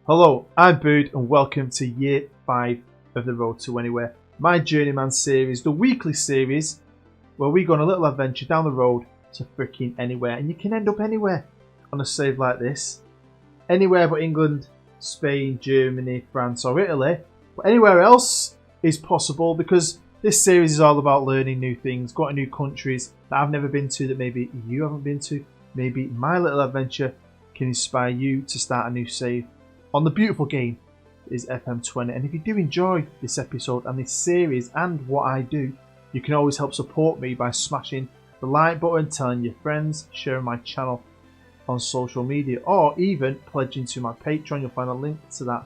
Hello, I'm Bood and welcome to Year 5 of the Road to Anywhere, my Journeyman series, the weekly series where we go on a little adventure down the road to freaking anywhere, and you can end up anywhere on a save like this. Anywhere but England, Spain, Germany, France or Italy, but anywhere else is possible because this series is all about learning new things, going to new countries that I've never been to that maybe you haven't been to. Maybe my little adventure can inspire you to start a new save on the beautiful game is FM20. And if you do enjoy this episode and this series and what I do, you can always help support me by smashing the like button, telling your friends, sharing my channel on social media, or even pledging to my Patreon. You'll find a link to that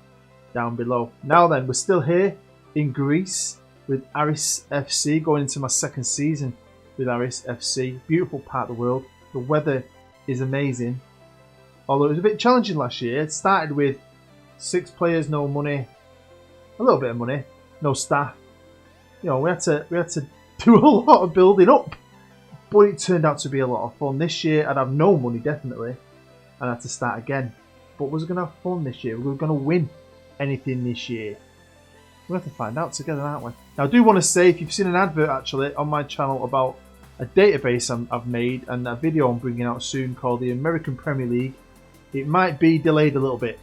down below. Now then, we're still here in Greece with Aris FC, going into my second season with Aris FC. Beautiful part of the world. The weather is amazing, although it was a bit challenging last year. It started with 6 players, no money, a little bit of money, no staff. You know, we had to do a lot of building up, but it turned out to be a lot of fun. This year I'd have no money definitely, and I had to start again. But was I going to have fun this year? We were going to win anything this year? We'll have to find out together, aren't we? Now I do want to say, if you've seen an advert actually on my channel about a database I've made and a video I'm bringing out soon called the American Premier League, it might be delayed a little bit.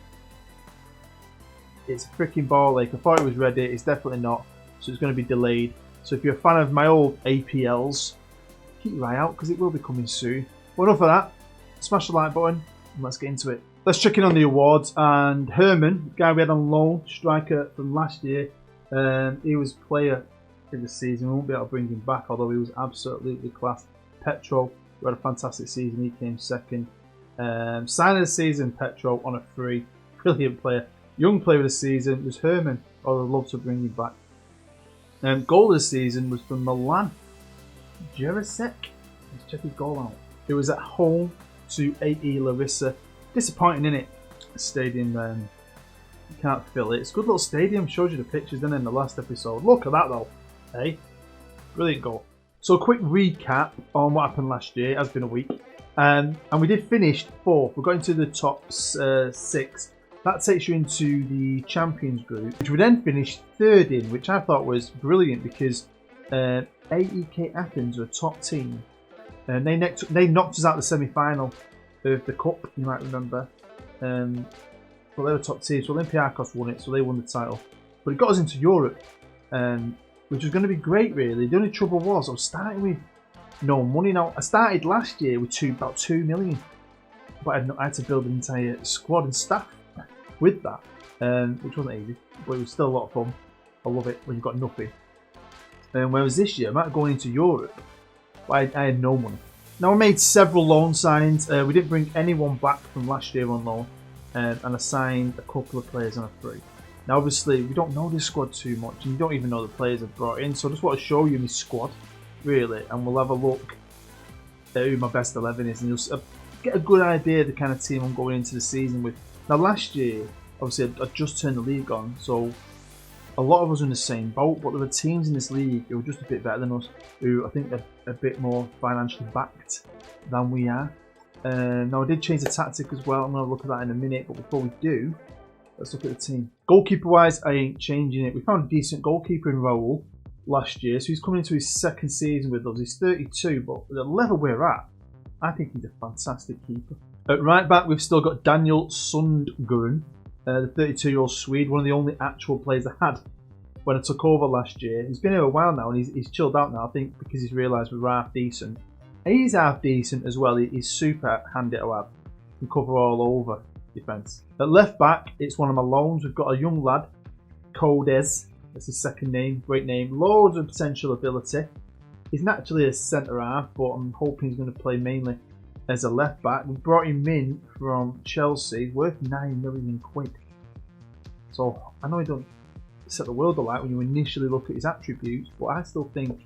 It's a freaking ball ache. I thought it was ready. It's definitely not. So it's going to be delayed. So if you're a fan of my old APLs, keep your eye out because it will be coming soon. Well, enough of that. Smash the like button and let's get into it. Let's check in on the awards. And Herman, the guy we had on loan, striker from last year, he was player of the season. We won't be able to bring him back, although he was absolutely class. Petro, who had a fantastic season. He came second. Sign of the season, Petro on a free. Brilliant player. Young player of the season was Herman. I would love to bring him back. Goal of the season was from Milan. Jurasek. Let's check his goal out. It was at home to AE Larissa. Disappointing, innit? The stadium, you can't fill it. It's a good little stadium. Showed you the pictures in the last episode. Look at that though. Hey, brilliant goal. So a quick recap on what happened last year. It has been a week. And we did finish 4th. We got into the top 6. That takes you into the Champions group, which we then finished 3rd in, which I thought was brilliant because AEK Athens are a top team. And they knocked us out the semi-final of the cup, you might remember. But they were top team, so Olympiacos won it, so they won the title. But it got us into Europe, which was going to be great, really. The only trouble was I was starting with no money. Now, I started last year with about 2 million, but I had to build an entire squad and staff with that, which wasn't easy, but it was still a lot of fun. I love it when you've got nothing. Whereas this year, I might have gone into Europe, but I had no money. Now, I made several loan signings. We didn't bring anyone back from last year on loan, and I signed a couple of players on a free. Now, obviously, we don't know this squad too much, and you don't even know the players I've brought in, so I just want to show you my squad, really, and we'll have a look at who my best 11 is, and you'll get a good idea of the kind of team I'm going into the season with. Now, last year, obviously, I just turned the league on, so a lot of us are in the same boat, but there were teams in this league who were just a bit better than us, who I think are a bit more financially backed than we are. Now, I did change the tactic as well. I'm going to look at that in a minute, but before we do, let's look at the team. Goalkeeper-wise, I ain't changing it. We found a decent goalkeeper in Raul last year, so he's coming into his 2nd season with us. He's 32, but at the level we're at, I think he's a fantastic keeper. At right back, we've still got Daniel Sundgren, the 32-year-old Swede, one of the only actual players I had when I took over last year. He's been here a while now, and he's chilled out now, I think, because he's realised we're half decent. And he's half decent as well. He's super handy to have. He can cover all over defence. At left back, it's one of my loans. We've got a young lad, Codes. That's his 2nd name. Great name. Loads of potential ability. He's naturally a centre half, but I'm hoping he's going to play mainly as a left back. We brought him in from Chelsea. He's worth 9 million quid. So I know he don't set the world alight when you initially look at his attributes, but I still think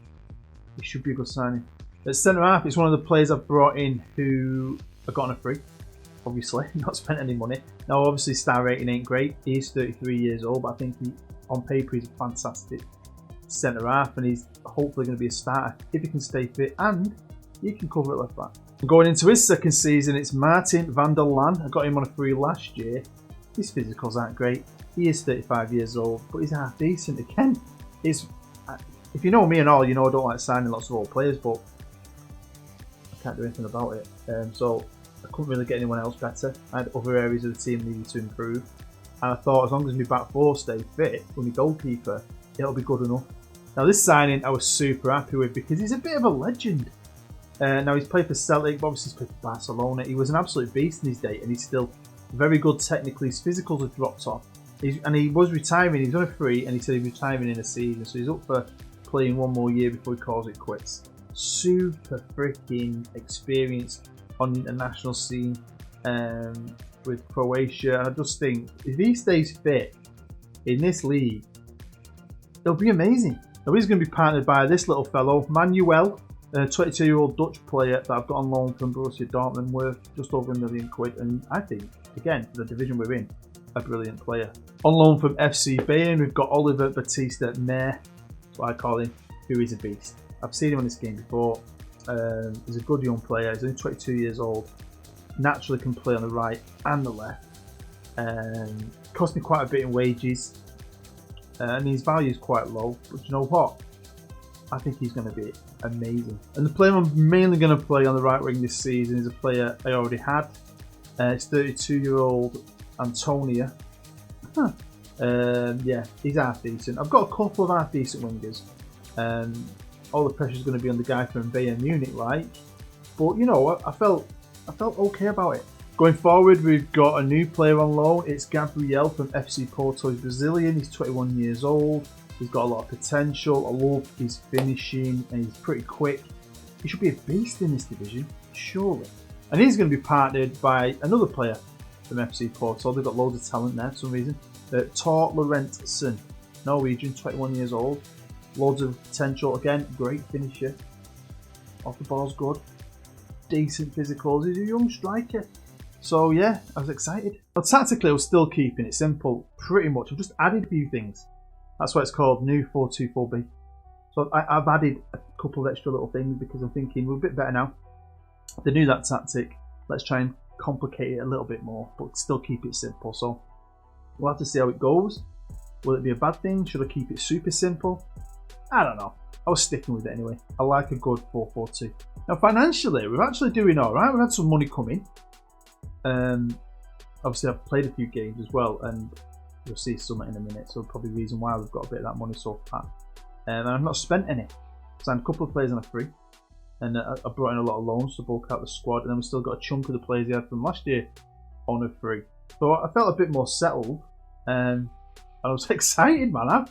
he should be a good signing. At centre half, it's one of the players I've brought in who I got on a free. Obviously, not spent any money. Now, obviously, star rating ain't great. He is 33 years old, but I think on paper he's a fantastic centre half, and he's hopefully going to be a starter if he can stay fit and he can cover at left back. Going into his 2nd season, it's Martin van der Laan. I got him on a free last year. his physicals aren't great. He is 35 years old, but he's half decent. Again, if you know me and all, you know I don't like signing lots of old players, but I can't do anything about it. So I couldn't really get anyone else better. I had other areas of the team needed to improve, and I thought as long as my back four stay fit with my goalkeeper, it'll be good enough. Now this signing I was super happy with because he's a bit of a legend. Now he's played for Celtic, but obviously he's played for Barcelona. He was an absolute beast in his day, and he's still very good technically. His physicals have dropped off, and he was retiring. He's on a free, and he said he's retiring in a season, so he's up for playing one more year before he calls it quits. Super freaking experienced on the international scene with Croatia. And I just think if he stays fit in this league, it'll be amazing. Now he's going to be partnered by this little fellow, Manuel, a 22-year-old Dutch player that I've got on loan from Borussia Dortmund, worth just over £1 million. And I think, again, for the division we're in, a brilliant player. On loan from FC Bayern, we've got Oliver Batista Mehr, that's what I call him, who is a beast. I've seen him on this game before. He's a good young player. He's only 22 years old. Naturally can play on the right and the left. Cost me quite a bit in wages. And his value is quite low. But you know what? I think he's going to be amazing. And the player I'm mainly going to play on the right wing this season is a player I already had. It's 32-year-old Antonia. Yeah, he's half decent. I've got a couple of half decent wingers. All the pressure is going to be on the guy from Bayern Munich, right? But you know, I felt okay about it. Going forward, we've got a new player on loan. It's Gabriel from FC Porto. He's Brazilian. He's 21 years old. He's got a lot of potential. I love his finishing, and he's pretty quick. He should be a beast in this division, surely. And he's going to be partnered by another player from FC Porto. They've got loads of talent there for some reason. Tor Lorentsen, Norwegian, 21 years old. Loads of potential. Again, great finisher. Off the ball's good. Decent physicals. He's a young striker. So yeah, I was excited. But tactically, I was still keeping it simple. Pretty much. I've just added a few things. That's why it's called New 4-2-4-B. So I've added a couple of extra little things because I'm thinking we're a bit better now. They knew that tactic. Let's try and complicate it a little bit more, but still keep it simple. So we'll have to see how it goes. Will it be a bad thing? Should I keep it super simple? I don't know. I was sticking with it anyway. I like a good 4-4-2. Now financially, we're actually doing alright. We've had some money coming. Obviously I've played a few games as well, and you'll see some in a minute. So probably the reason why we've got a bit of that money so far. And I've not spent any. Signed a couple of players on a free. And I brought in a lot of loans to bulk out the squad. And then we've still got a chunk of the players he had from last year on a free. So I felt a bit more settled. And I was excited, man.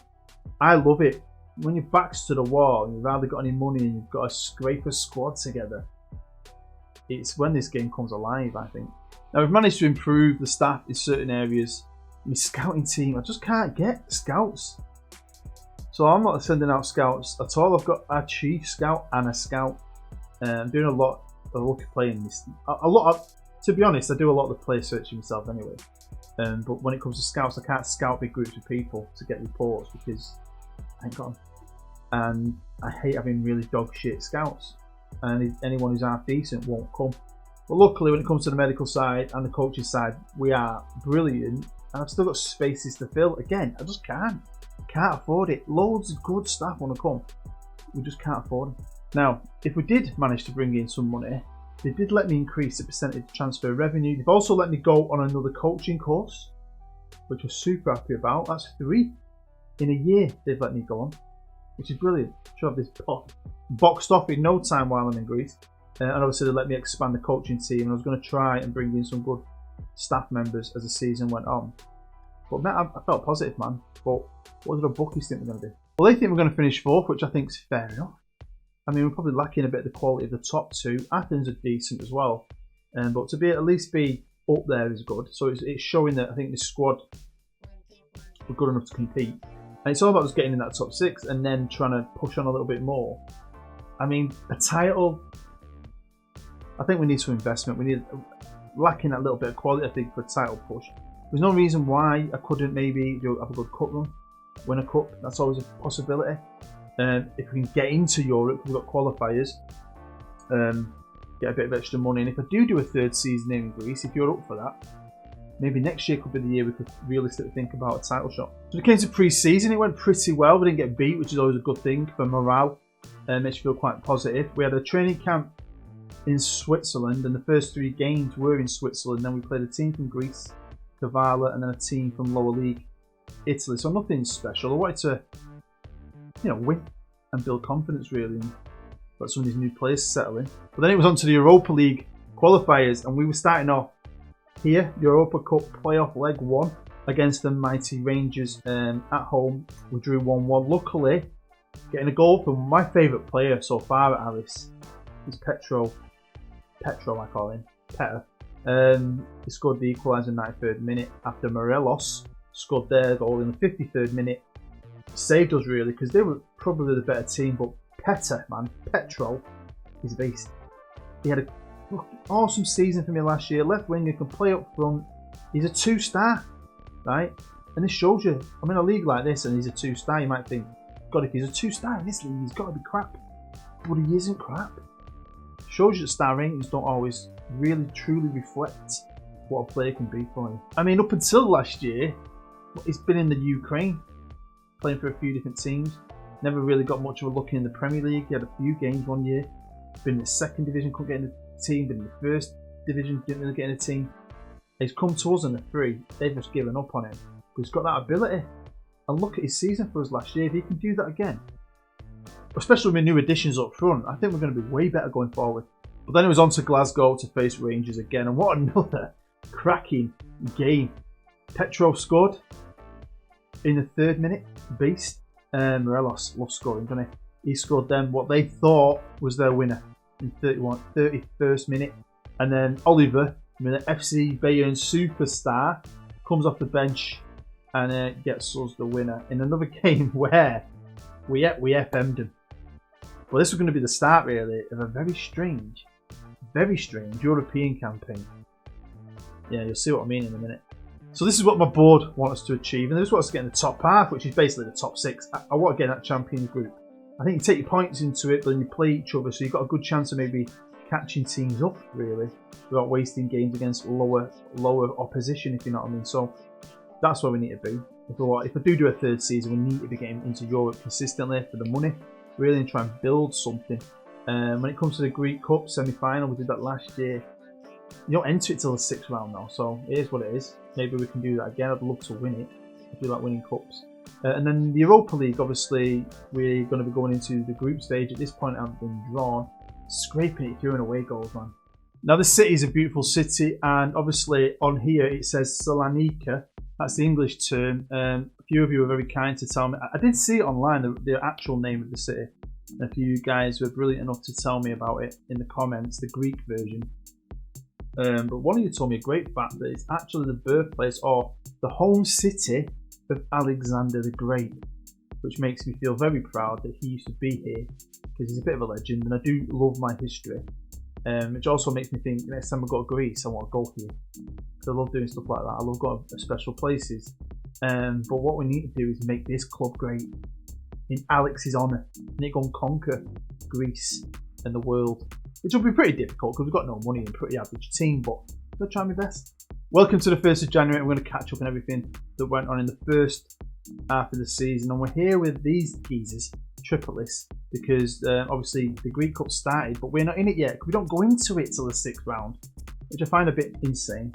I love it. When your back's to the wall and you've hardly got any money and you've got to scrape a squad together, it's when this game comes alive, I think. Now we've managed to improve the staff in certain areas. My scouting team, I just can't get scouts. So I'm not sending out scouts at all. I've got a chief scout and a scout. I'm doing a lot of lucky playing this. To be honest, I do a lot of the player searching myself anyway. But when it comes to scouts, I can't scout big groups of people to get reports because I ain't got them. And I hate having really dog shit scouts. And anyone who's half decent won't come. But luckily, when it comes to the medical side and the coaching side, we are brilliant. And I've still got spaces to fill. Again, I just can't afford it. Loads of good staff want to come. We just can't afford them. Now, if we did manage to bring in some money, they did let me increase the percentage transfer revenue. They've also let me go on another coaching course, which I'm super happy about. That's 3 in a year they've let me go on, which is brilliant. Should have this boxed off in no time while I'm in Greece. And obviously they let me expand the coaching team, and I was going to try and bring in some good staff members as the season went on. But man, I felt positive, man. But what do the bookies think we're going to do? Well, they think we're going to finish 4th, which I think is fair enough. I mean, we're probably lacking a bit of the quality of the top 2. Athens are decent as well. But to at least be up there is good. So it's showing that I think this squad were good enough to compete. And it's all about just getting in that top 6 and then trying to push on a little bit more. I mean, a title, I think we need some investment. We need lacking that little bit of quality, I think, for a title push. There's no reason why I couldn't maybe have a good cup run, win a cup. That's always a possibility. If we can get into Europe, we've got qualifiers, get a bit of extra money. And if I do a 3rd season in Greece, if you're up for that, maybe next year could be the year we could realistically think about a title shot. So it came to pre-season, it went pretty well. We didn't get beat, which is always a good thing for morale. Makes you feel quite positive. We had a training camp in Switzerland, and the first 3 games were in Switzerland. Then we played a team from Greece, Kavala, and then a team from lower league Italy. So nothing special. I wanted to, win and build confidence really, and let some of these new players settle in. But then it was on to the Europa League qualifiers, and we were starting off here, Europa Cup playoff leg 1 against the mighty Rangers at home. We drew 1-1. Luckily, getting a goal from my favourite player so far at Alice is Petro, I call him, Petter. He scored the equaliser in the 93rd minute after Morelos scored their goal in the 53rd minute. Saved us really, because they were probably the better team, but Petro, is a beast. He had an awesome season for me last year. Left winger, can play up front. He's a 2-star, right? And this shows you, I'm in a league like this and he's a 2-star, you might think, God, if he's a 2-star in this league, he's got to be crap. But he isn't crap. Shows you that star ratings don't always really truly reflect what a player can be for you. I mean, up until last year, he's been in the Ukraine, playing for a few different teams. Never really got much of a look in the Premier League. He had a few games one year. Been in the 2nd division, couldn't get in the team. Been in the 1st division, didn't really get in the team. He's come to us in the 3. They've just given up on him. But he's got that ability. And look at his season for us last year. If he can do that again, especially with new additions up front, I think we're going to be way better going forward. But then it was on to Glasgow to face Rangers again. And what another cracking game. Petro scored in the 3rd minute. Beast. Morelos loves scoring, doesn't he? He scored them what they thought was their winner in 31st minute. And then Oliver, the FC Bayern superstar, comes off the bench and gets us the winner in another game where we FM'd them. Well, this was going to be the start really of a very strange European campaign. Yeah, you'll see what I mean in a minute. So this is what my board wants us to achieve, and this is what us to get in the top half, which is basically the top 6. I want to get in that Champions Group. I think you take your points into it, but then you play each other, so you've got a good chance of maybe catching teams up, really, without wasting games against lower opposition, if you know what I mean. So that's where we need to be. If I do a 3rd season, we need to be getting into Europe consistently for the money, really, and try and build something. When it comes to the Greek Cup semi-final, we did that last year. You don't enter it till the 6th round now, so it is what it is. Maybe we can do that again. I'd love to win it. I do like winning cups. And then the Europa League, obviously, we're going to be going into the group stage. At this point, I've been drawn. Scraping it through and away goals, man. Now, this city is a beautiful city, and obviously on here it says Salonika. That's the English term. A few of you were very kind to tell me. I did see it online, the actual name of the city. A few guys were brilliant enough to tell me about it in the comments, the Greek version. But one of you told me a great fact that it's actually the birthplace or the home city of Alexander the Great, which makes me feel very proud that he used to be here, because he's a bit of a legend and I do love my history. Which also makes me think next time I go to Greece I want to go here, because I love doing stuff like that. I love going to special places. But what we need to do is make this club great in Alex's honour, and it go and conquer Greece and the world, which will be pretty difficult because we've got no money and pretty average team, but I'm going to try my best. Welcome to the 1st of January. We're going to catch up on everything that went on in the first half of the season, and we're here with these geezers, Tripolis, because obviously the Greek Cup started, but we're not in it yet because we don't go into it till the 6th round, which I find a bit insane.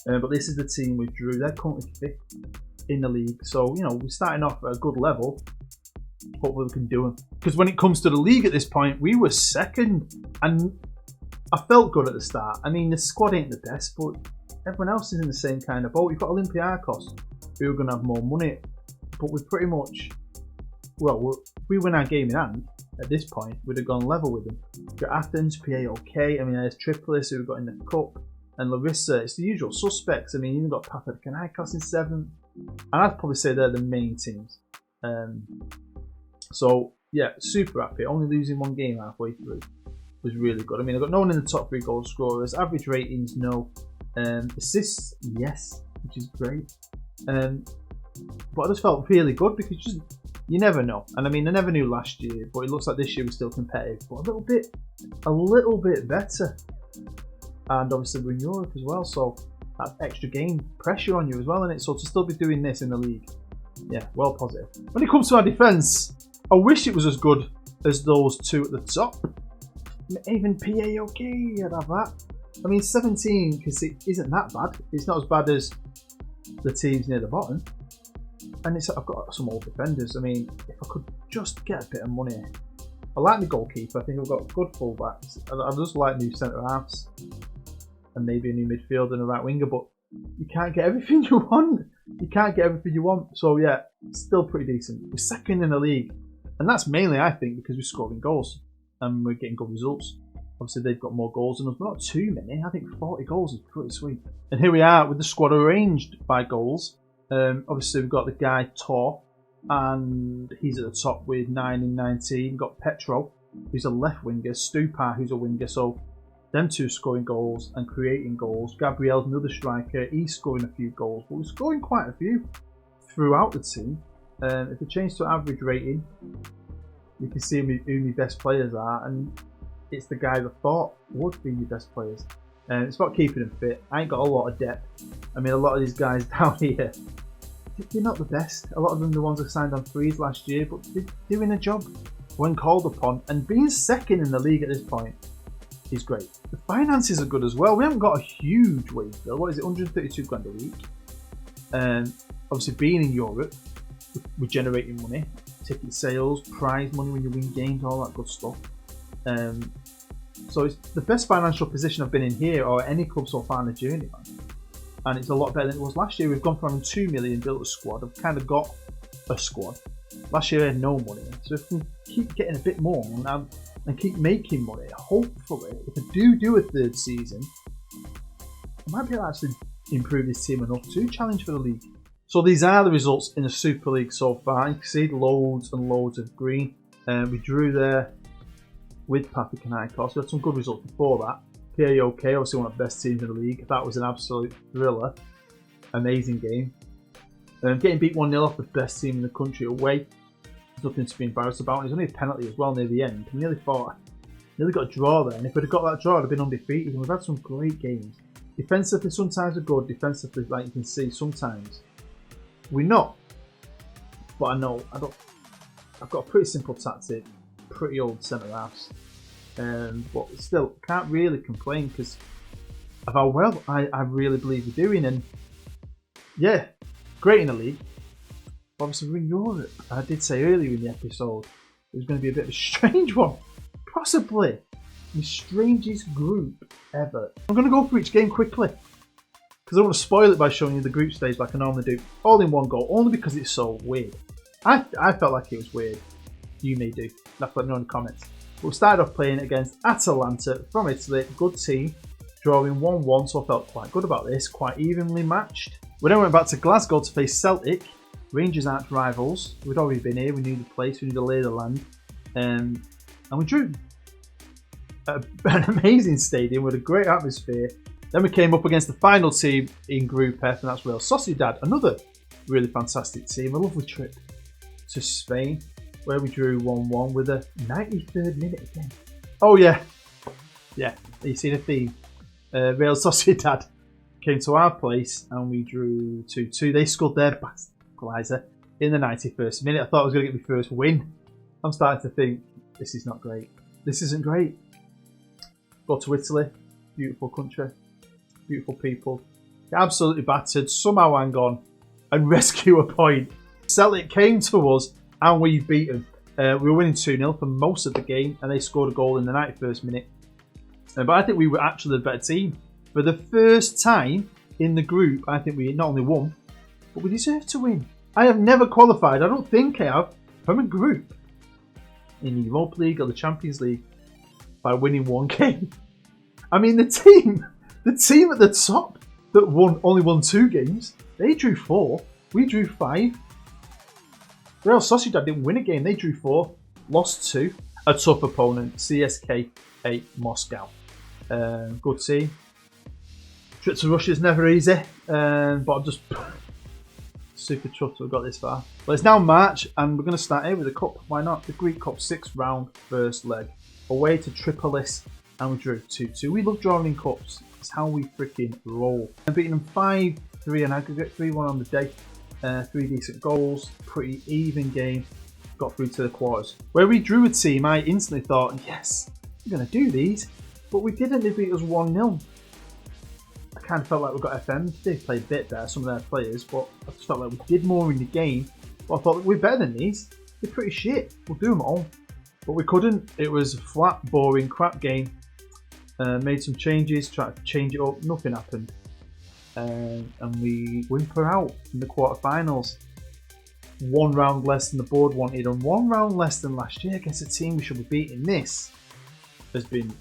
But this is the team we drew. They're currently 5th in the league, so we're starting off at a good level. Hopefully we can do them, because when it comes to the league at this point, we were 2nd, and I felt good at the start. I mean, the squad ain't the best, but everyone else is in the same kind of boat. You've got Olympiacos, who are going to have more money, but we're pretty much, if we win our game in hand at this point, we'd have gone level with them. We've got Athens, PAOK, I mean, there's Tripolis, who we've got in the Cup, and Larissa. It's the usual suspects. I mean, you've got Papadakis in 7th, and I'd probably say they're the main teams. So yeah, super happy. Only losing 1 game halfway through was really good. I mean, I got no one in the top 3 goal scorers. Average ratings, no. Assists, yes, which is great. But I just felt really good because you never know. And I mean, I never knew last year, but it looks like this year we're still competitive, but a little bit better. And obviously we're in Europe as well, so That's extra game pressure on you as well, isn't it? So to still be doing this in the league, yeah, well positive. When it comes to our defence, I wish it was as good as those two at the top. Even PAOK, I'd have that. I mean, 17, because it isn't that bad. It's not as bad as the teams near the bottom. And I've got some old defenders. I mean, if I could just get a bit of money. I like the goalkeeper. I think I've got good fullbacks. I just like new centre halves. And maybe a new midfielder and a right winger. But you can't get everything you want. You can't get everything you want. So yeah, still pretty decent. We're second in the league. And that's mainly, I think, because we're scoring goals. And we're getting good results. Obviously, they've got more goals than us, but not too many. I think 40 goals is pretty sweet. And here we are with the squad arranged by goals. Obviously, we've got the guy Tor, and he's at the top with 9 and 19. We've got Petro, who's a left winger. Stupar, who's a winger. So, them two scoring goals and creating goals. Gabriel's another striker. He's scoring a few goals, but we're scoring quite a few throughout the team. If we change to average rating, you can see who my best players are, and it's the guys I thought would be your best players. It's about keeping them fit. I ain't got a lot of depth. I mean, a lot of these guys down here, they're not the best. A lot of them are the ones that signed on frees last year, but they're doing a job when called upon. And being second in the league at this point is great. The finances are good as well. We haven't got a huge wage bill. What is it, 132 grand a week? Obviously, being in Europe, we're generating money. Ticket sales, prize money when you win games, all that good stuff. So it's the best financial position I've been in here or any club so far in the Journeyman. And it's a lot better than it was last year. We've gone from having 2 million built a squad. I've kind of got a squad. Last year I had no money. So if we keep getting a bit more and keep making money, hopefully, if I do a third season, I might be able to actually improve this team enough to challenge for the league. So these are the results in the Super League so far. You can see loads and loads of green. We drew there with Papik and Icos. We had some good results before that. PAOK, obviously one of the best teams in the league. That was an absolute thriller. Amazing game. Getting beat 1-0 off the best team in the country away. There's nothing to be embarrassed about. And there's only a penalty as well near the end. I nearly got a draw there. And if we'd have got that draw, I'd have been undefeated. And we've had some great games. Defensively, sometimes we're good. Defensively, like you can see, sometimes we're not. But I know, I've got a pretty simple tactic. Pretty old centre halves. But still, can't really complain because of how well I really believe we're doing. And yeah, great in the league. Obviously, we're in Europe. I did say earlier in the episode it was going to be a bit of a strange one. Possibly the strangest group ever. I'm going to go through each game quickly because I want to spoil it by showing you the group stage like I normally do. All in one go, only because it's so weird. I felt like it was weird. You may do. Let me know in the comments. We'll start off playing against Atalanta from Italy. Good team. Drawing 1-1, so I felt quite good about this. Quite evenly matched. We then went back to Glasgow to face Celtic. Rangers arch rivals. We'd already been here. We knew the place. We knew the lay of the land. And we drew. An amazing stadium with a great atmosphere. Then we came up against the final team in Group F, and that's Real Sociedad. Another really fantastic team. A lovely trip to Spain, where we drew 1-1 with a 93rd minute again. Oh yeah, you see the theme. Real Sociedad came to our place and we drew 2-2. They scored their equaliser in the 91st minute. I thought I was going to get my first win. I'm starting to think, this is not great. This isn't great. Go to Italy, beautiful country, beautiful people. Get absolutely battered, somehow hang on and rescue a point. Celtic came to us and we beat them. We were winning 2-0 for most of the game and they scored a goal in the 91st minute. But I think we were actually the better team. For the first time in the group, I think we not only won, but we deserved to win. I have never qualified, I don't think I have, from a group in the Europa League or the Champions League by winning one game. I mean, the team at the top that only won 2 games, they drew 4, we drew 5. Real Sociedad didn't win a game, they drew 4, lost 2. A tough opponent, CSKA Moscow. Good team. Trip to Russia is never easy, but I'm just super chuffed to have got this far. But it's now March, and we're going to start here with the Cup. Why not? The Greek Cup 6th round, first leg. Away to Tripolis, and we drew 2-2. We love drawing in cups. It's how we freaking roll. I'm beating them 5-3 in aggregate, 3-1 on the day. 3 decent goals, pretty even game. Got through to the quarters. Where we drew a team, I instantly thought, yes, we're going to do these. But we didn't. They beat us 1-0. I kind of felt like we got FM. They played a bit better, some of their players, but I just felt like we did more in the game. But I thought, we're better than these. They're pretty shit. We'll do them all. But we couldn't. It was a flat, boring, crap game. Made some changes, tried to change it up. Nothing happened. And we whimper out in the quarterfinals. 1 round less than the board wanted and 1 round less than last year against a team we should be beating. This has been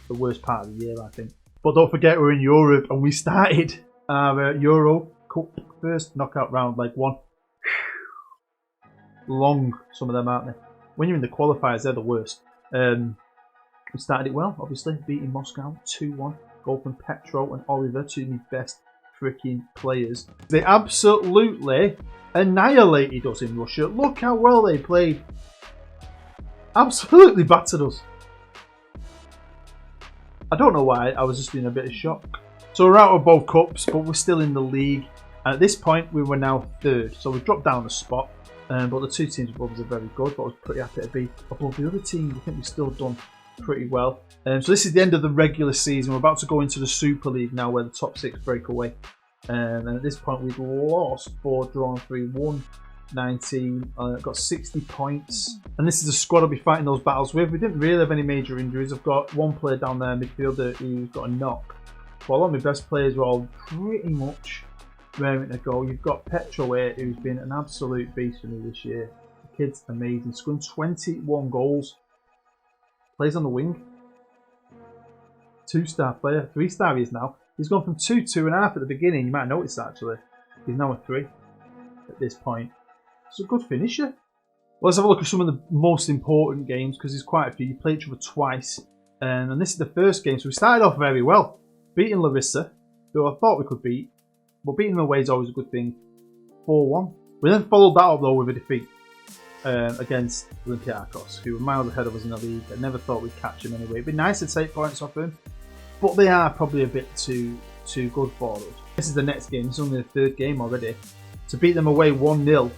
the worst part of the year, I think. But don't forget, we're in Europe and we started our Euro Cup first knockout round, leg 1. Long, some of them, aren't they? When you're in the qualifiers, they're the worst. We started it well, obviously, beating Moscow 2-1. Goal from Petro and Oliver, 2 of the best freaking players. They absolutely annihilated us in Russia. Look how well they played. Absolutely battered us. I don't know why, I was just in a bit of shock. So we're out of both cups, but we're still in the league. And at this point, we were now 3rd. So we've dropped down a spot. But the 2 teams above us are very good. But I was pretty happy to be above the other team. I think we've still done pretty well. So this is the end of the regular season. We're about to go into the Super League now, where the top 6 break away. And at this point, we've lost 4, drawn 3, won 19, got 60 points. And this is the squad I'll be fighting those battles with. We didn't really have any major injuries. I've got 1 player down there, midfielder, who's got a knock. But a lot of my best players are all pretty much raring to go. You've got Petro here, who's been an absolute beast for me this year. The kid's amazing, scoring 21 goals. Plays on the wing. 2-star player, 3-star he is now. He's gone from 2, 2.5 at the beginning. You might notice actually. He's now a 3 at this point. It's a good finisher. Well, let's have a look at some of the most important games, because there's quite a few. You play each other twice. And this is the first game. So we started off very well. Beating Larissa, who I thought we could beat. But beating them away is always a good thing. 4-1. We then followed that up though with a defeat against Olympiacos, who were miles ahead of us in the league. I never thought we'd catch them anyway. It'd be nice to take points off them. But they are probably a bit too good for us. This is the next game. It's only the 3rd game already. To beat them away 1-0,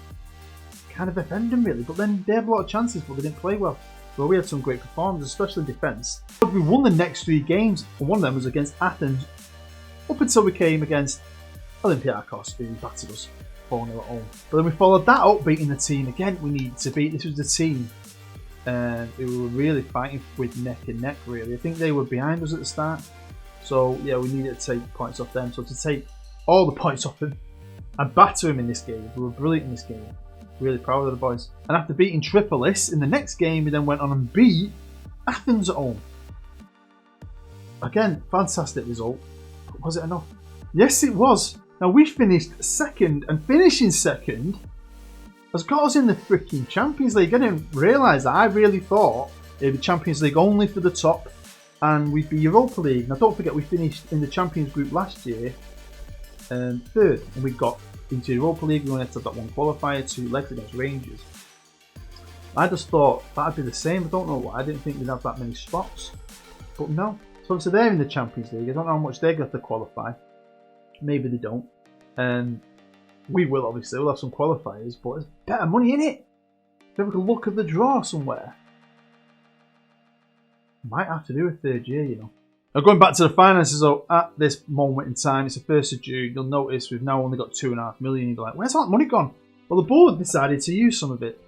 kind of offend them really. But then they had a lot of chances, but they didn't play well. Well, we had some great performances, especially in defence. We won the next 3 games, and one of them was against Athens, up until we came against Olympiacos, who battered us 4-0 at home. But then we followed that up, beating the team again we needed to beat. This was the team who were really fighting with neck and neck, really. I think they were behind us at the start. So, yeah, we needed to take points off them. So to take all the points off them and batter them in this game, we were brilliant in this game. Really proud of the boys. And after beating Tripolis, in the next game, we then went on and beat Athens at home. Again, fantastic result. But was it enough? Yes, it was. Now, we finished 2nd, and finishing 2nd has got us in the freaking Champions League. I didn't realise that. I really thought it'd be Champions League only for the top, and we'd be Europa League. Now, don't forget, we finished in the Champions Group last year, 3rd, and we got into Europa League. We only had to have that 1 qualifier, 2 legs against Rangers. I just thought that'd be the same. I don't know why. I didn't think we'd have that many spots, but no. So obviously they're in the Champions League. I don't know how much they're going to qualify. Maybe they don't. We will, obviously. We'll have some qualifiers, but there's better money in it. If we could look at the draw somewhere. Might have to do a 3rd year, you know. Now, going back to the finances, though, at this moment in time, it's the 1st of June. You'll notice we've now only got 2.5 million. You'll be like, where's all that money gone? Well, the board decided to use some of it.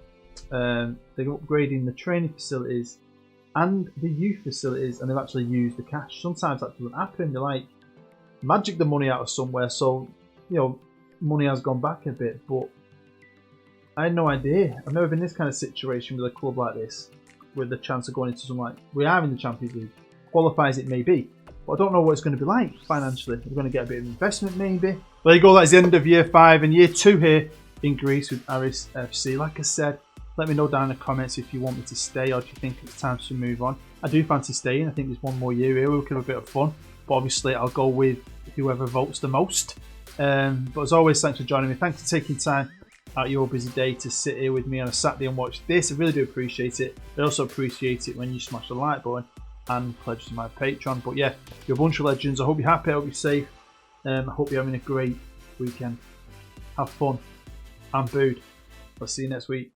They're upgrading the training facilities and the youth facilities, and they've actually used the cash. Sometimes that doesn't happen. They like magic the money out of somewhere, so you know money has gone back a bit. But I had no idea. I've never been in this kind of situation with a club like this, with the chance of going into something like we are in the Champions League, qualify as it may be. But I don't know what it's going to be like financially. We're going to get a bit of investment maybe. There you go. That's the end of year 5 and year 2 here in Greece with Aris FC. Like I said, let me know down in the comments if you want me to stay or do you think it's time to move on. I do fancy staying. I think there's 1 more year here. We can have a bit of fun. But obviously, I'll go with whoever votes the most. But as always, thanks for joining me. Thanks for taking time out of your busy day to sit here with me on a Saturday and watch this. I really do appreciate it. I also appreciate it when you smash the like button and pledge to my Patreon. But yeah, you're a bunch of legends. I hope you're happy. I hope you're safe. I hope you're having a great weekend. Have fun. I'm Booed. I'll see you next week.